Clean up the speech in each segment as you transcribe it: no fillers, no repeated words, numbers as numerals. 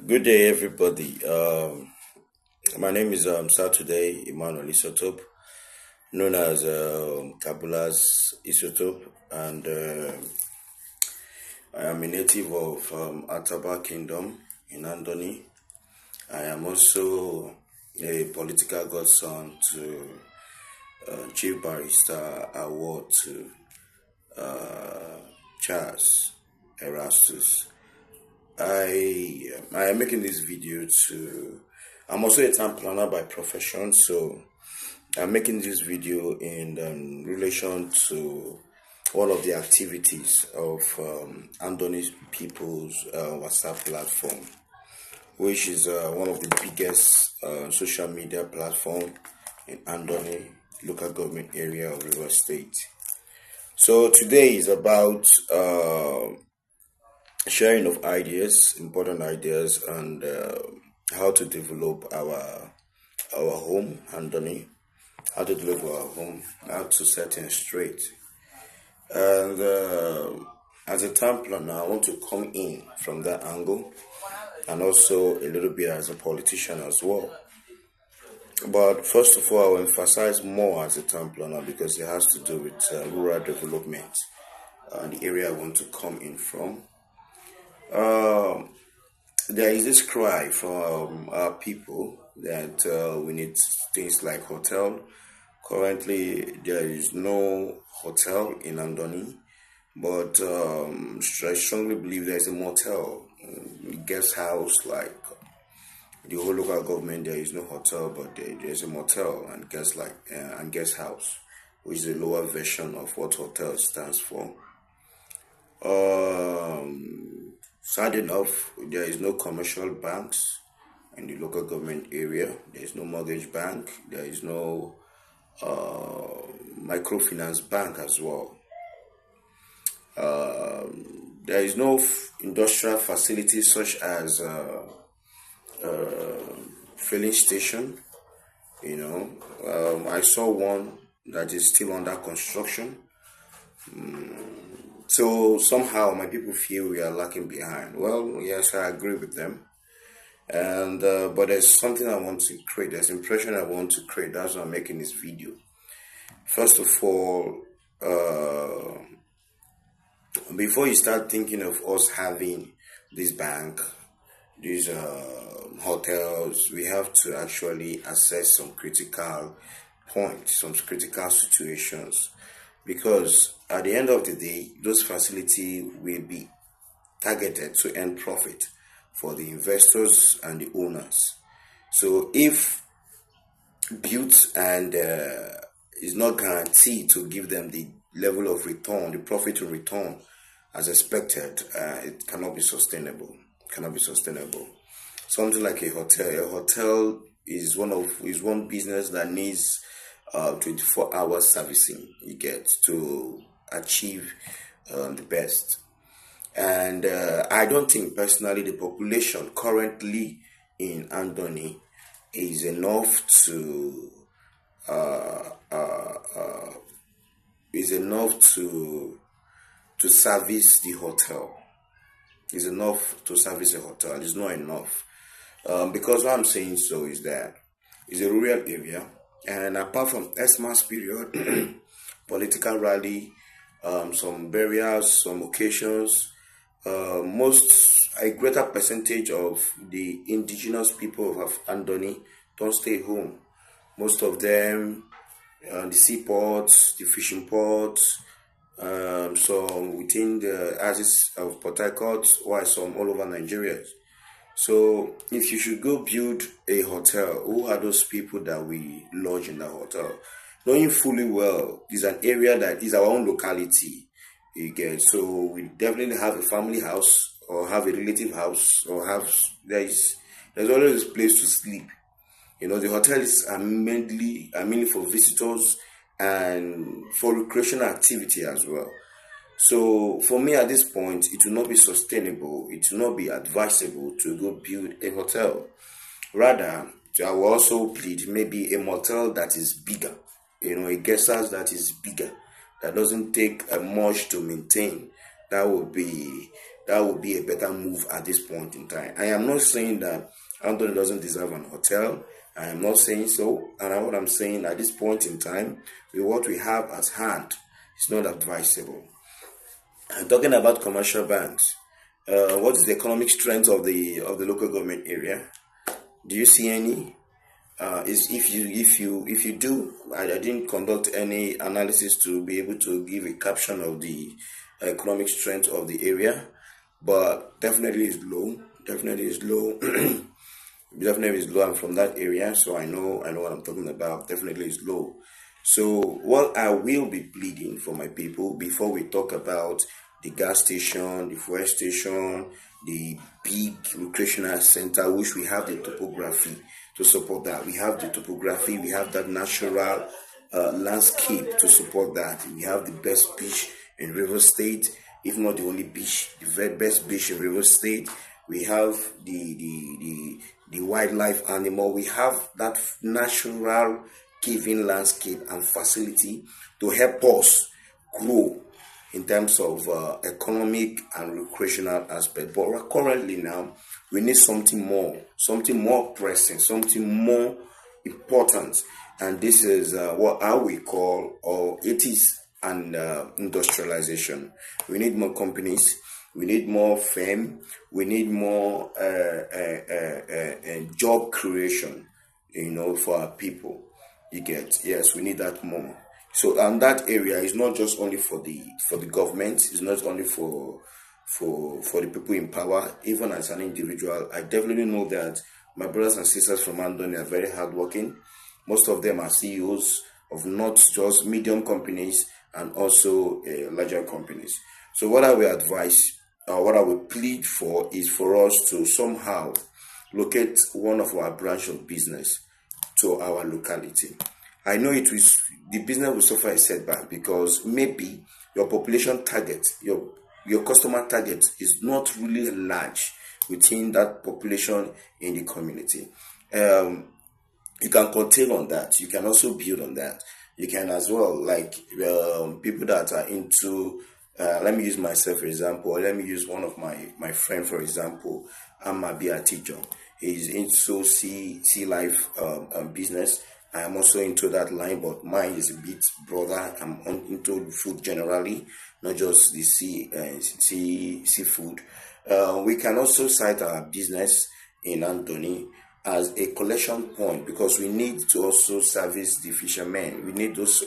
Good day, everybody. My name is Saturday Emmanuel Isotop, known as Kabula's Isotop, and I am a native of Ataba Kingdom in Andoni. I am also a political godson to Chief Barrister Award to Charles Erastus. I am making this video to. I'm also a town planner by profession, so I'm making this video in relation to one of the activities of Andoni People's WhatsApp platform, which is one of the biggest social media platform in Andoni local government area of River State. So today is about sharing of ideas, important ideas, and how to develop our home, Andoni, how to develop our home, how to set things straight. And as a town planner, I want to come in from that angle, and also a little bit as a politician as well. But first of all, I will emphasize more as a town planner because it has to do with rural development and the area I want to come in from. There is this cry from our people that we need things like hotel. Currently, there is no hotel in Andoni, but I strongly believe there is a motel, guest house, like the whole local government. There is no hotel, but there is a motel and guest house, which is a lower version of what hotel stands for. Sad enough, there is no commercial banks in the local government area. There is no mortgage bank. There is no microfinance bank as well. There is no industrial facilities such as filling station. I saw one that is still under construction. So somehow my people feel we are lacking behind. Well, yes, I agree with them. And but there's something I want to create. There's impression I want to create. That's why I'm making this video. First of all, before you start thinking of us having this bank, these hotels, we have to actually assess some critical points, some critical situations. Because at the end of the day, those facilities will be targeted to earn profit for the investors and the owners. So if built and is not guaranteed to give them the level of return, the profit to return as expected, it cannot be sustainable. Something like a hotel. A hotel is one business that needs 24 hours servicing you get to achieve the best. And I don't think personally the population currently in Andoni is enough to service the hotel. Is enough to service a hotel. It's not enough. Because what I'm saying so is that it's a rural area. And apart from Xmas period, political rally, some burials, some occasions, a greater percentage of the indigenous people of Andoni don't stay home. Most of them, the seaports, the fishing ports, some within the axis of Port Harcourt, while some all over Nigeria. So if you should go build a hotel, who are those people that we lodge in the hotel? Knowing fully well, it's an area that is our own locality. You get, so we definitely have a family house or have a relative house or there's always a place to sleep. The hotels are mainly for visitors and for recreational activity as well. So for me at this point, it will not be sustainable, it will not be advisable to go build a hotel. Rather, I will also plead maybe a motel that is bigger, a guest house that is bigger, that doesn't take much to maintain. That would be that would be a better move at this point in time. I am not saying that Andoni doesn't deserve an hotel. I am not saying so. And what I'm saying at this point in time, with what we have at hand, it's not advisable. And talking about commercial banks, what is the economic strength of the local government area? Do you see any? Is if you do, I didn't conduct any analysis to be able to give a caption of the economic strength of the area, but definitely is low. Definitely is low. Definitely is low. I'm from that area, so I know what I'm talking about. Definitely is low. So what I will be pleading for my people before we talk about the gas station, the fuel station, the big recreational center, which we have the topography to support that. We have the topography, we have that natural landscape to support that. We have the best beach in River State, if not the only beach, the very best beach in River State. We have the wildlife animal. We have that natural giving landscape and facility to help us grow in terms of economic and recreational aspect. But currently now, we need something more pressing, something more important. And this is what I will call, or it is an industrialization. We need more companies. We need more fame. We need more job creation, for our people. You get, yes, we need that more. So, and that area is not just only for the government. It's not only for the people in power. Even as an individual, I definitely know that my brothers and sisters from Andoni are very hardworking. Most of them are CEOs of not just medium companies and also larger companies. So, what I will advise, what I will plead for, is for us to somehow locate one of our branch of business to our locality. I know the business will suffer a setback because maybe your population target, your customer target is not really large within that population in the community. You can curtail on that. You can also build on that. You can as well, like people that are into, let me use myself for example, or let me use one of my friend for example, Amabi Atijo. He's into sea life business. I am also into that line, but mine is a bit broader. I'm into food generally, not just the seafood. We can also cite our business in Andoni as a collection point because we need to also service the fishermen. We need those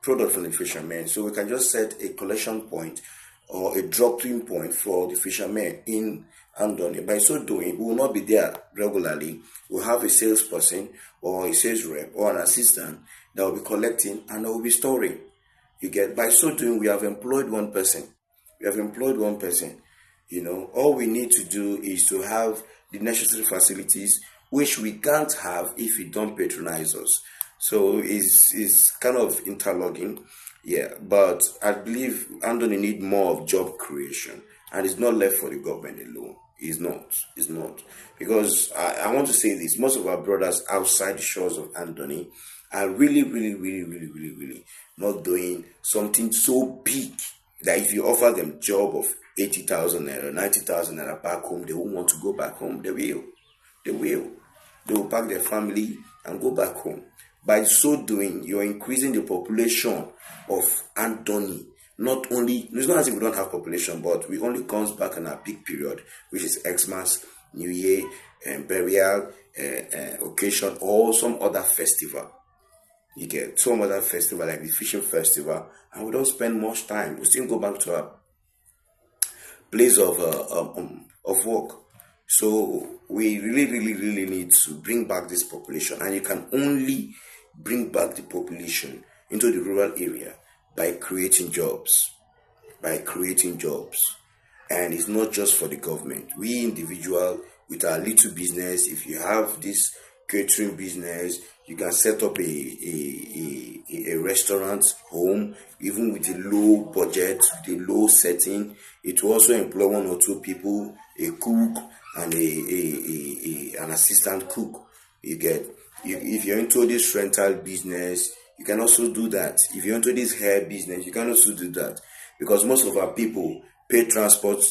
products from the fishermen. So we can just set a collection point or a drop-in point for the fishermen in Andoni. By so doing, we will not be there regularly. We'll have a salesperson or a sales rep or an assistant that will be collecting and that will be storing. You get, by so doing, we have employed one person. All we need to do is to have the necessary facilities, which we can't have if you don't patronize us. So it's kind of interlogging. Yeah, but I believe Andoni need more of job creation, and it's not left for the government alone. It's not. Because I want to say this, most of our brothers outside the shores of Andoni are really not doing something so big that if you offer them job of 80,000 naira, 90,000 naira back home, they won't want to go back home. They will pack their family and go back home. By so doing, you're increasing the population of Andoni. Not only, it's not as if we don't have population, but we only comes back in our peak period, which is Xmas, New Year, burial, occasion, or some other festival. You get some other festival like the fishing festival, and we don't spend much time. We still go back to our place of work. So we really need to bring back this population, and you can only bring back the population into the rural area by creating jobs. And it's not just for the government. We individual with our little business, if you have this catering business, you can set up a restaurant home, even with a low budget, with a low setting. It will also employ one or two people, a cook and an assistant cook. If you're into this rental business, you can also do that. If you're into this hair business, you can also do that. Because most of our people pay transport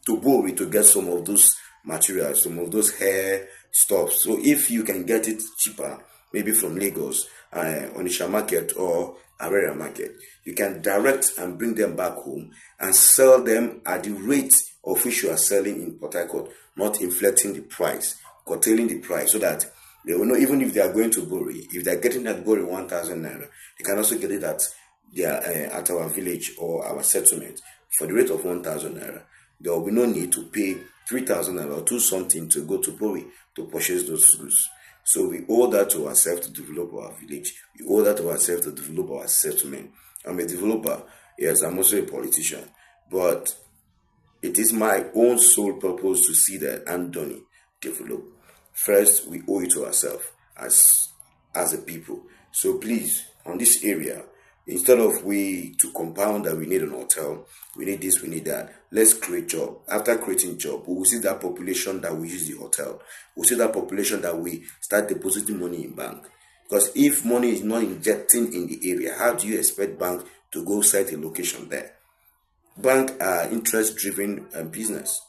to Bori to get some of those materials, some of those hair stuff. So if you can get it cheaper, maybe from Lagos, Onisha market or Area market, you can direct and bring them back home and sell them at the rate of which you are selling in Port Harcourt, not inflating the price, curtailing the price, so that they will know, even if they are going to Bori, if they are getting that Bori 1,000 naira, they can also get it at our village or our settlement for the rate of 1,000 naira. There will be no need to pay 3,000 naira or 2 something to go to Bori to purchase those goods. So we owe that to ourselves to develop our village. We owe that to ourselves to develop our settlement. I'm a developer. Yes, I'm also a politician. But it is my own sole purpose to see that Andoni develop. First, we owe it to ourselves as a people. So please, on this area, instead of we to compound that we need an hotel, we need this, we need that, let's create job. After creating job, we will see that population that will use the hotel. We'll see that population that we start depositing money in bank. Because if money is not injecting in the area, how do you expect bank to go set a location there? Bank are interest-driven business.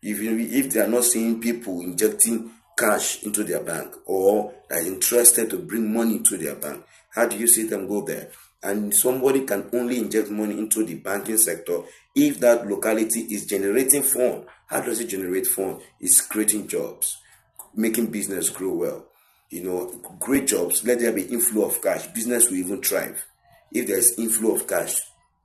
If they are not seeing people injecting cash into their bank or are interested to bring money to their bank, how do you see them go there? And somebody can only inject money into the banking sector if that locality is generating fund. How does it generate fund? It's creating jobs, making business grow well. Great jobs, let there be inflow of cash. Business will even thrive if there's inflow of cash.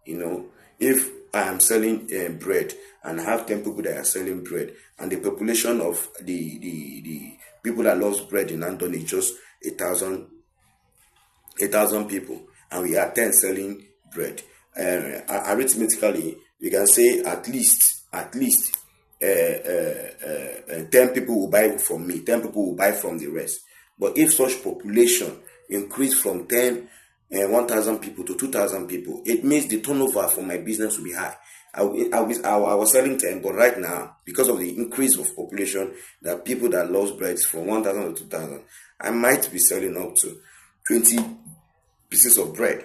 If I am selling bread and I have 10 people that are selling bread, and the population of the people that loves bread in Andoni is just 1,000 people, and we are 10 selling bread. Arithmetically, we can say at least 10 people will buy from me, 10 people will buy from the rest. But if such population increase from 1,000 people to 2,000 people, it means the turnover for my business will be high. I was selling 10, but right now, because of the increase of population, that people that loves bread from 1,000 to 2,000, I might be selling up to 20 pieces of bread.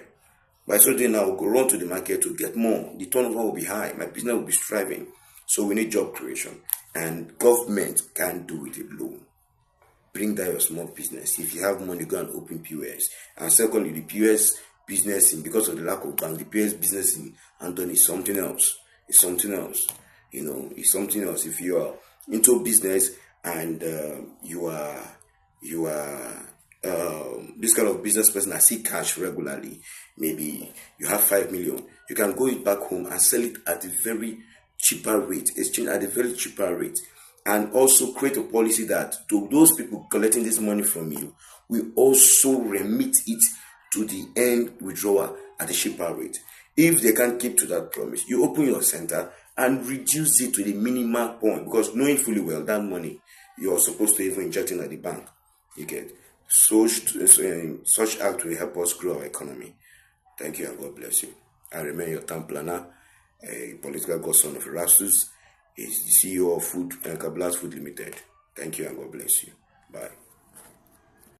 By so doing, I will go run to the market to get more. The turnover will be high. My business will be thriving. So we need job creation, and government can't do it alone. Bring down your small business. If you have money, go and open POS. And secondly, the POS business, because of the lack of bank, the POS business in Andoni is something else. It's something else. It's something else. If you are into business and you are this kind of business person that see cash regularly, maybe you have 5 million, you can go it back home and sell it at a very cheaper rate, exchange at a very cheaper rate, and also create a policy that to those people collecting this money from you, we also remit it to the end withdrawer at a cheaper rate. If they can't keep to that promise, you open your center and reduce it to the minimal point, because knowing fully well that money you're supposed to even inject in at the bank, you get. Such act will help us grow our economy. Thank you and God bless you. I remain your town planner, a political godson of Erastus, is the CEO of Kablas Food Limited. Thank you and God bless you. Bye.